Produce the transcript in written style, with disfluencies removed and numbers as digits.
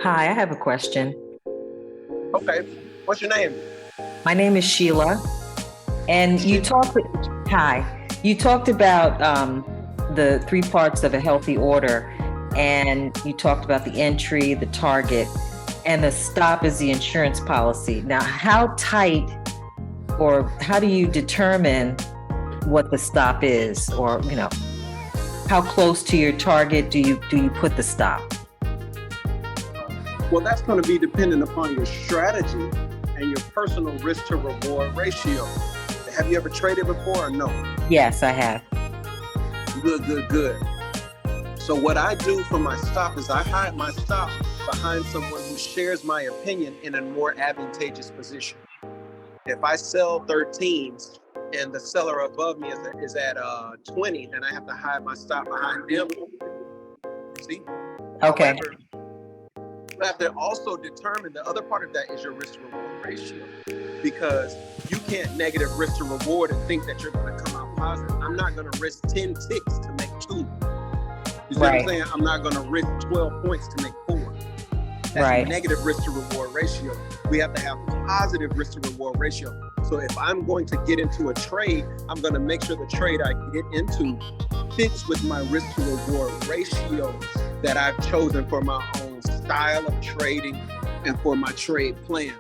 Hi, I have a question. Okay. What's your name? My name is Sheila, and you talked about the three parts of a healthy order, and you talked about the entry, the target, and the stop is the insurance policy. Now, how tight or how do you determine what the stop is, or how close to your target do you put the stop? Well, that's going to be dependent upon your strategy and your personal risk to reward ratio. Have you ever traded before or no? Yes, I have. Good. So what I do for my stop is I hide my stop behind someone who shares my opinion in a more advantageous position. If I sell 13s and the seller above me is at 20, then I have to hide my stop behind them. See? Okay. However, you have to also determine the other part of that is your risk to reward ratio, because you can't negative risk to reward and think that you're going to come out positive. I'm not going to risk 10 ticks to make 2. You see what I'm saying? I'm not going to risk 12 points to make 4. That's negative risk to reward ratio. We have to have positive risk to reward ratio. So if I'm going to get into a trade, I'm going to make sure the trade I get into fits with my risk to reward ratios that I've chosen for my own style of trading and for my trade plan.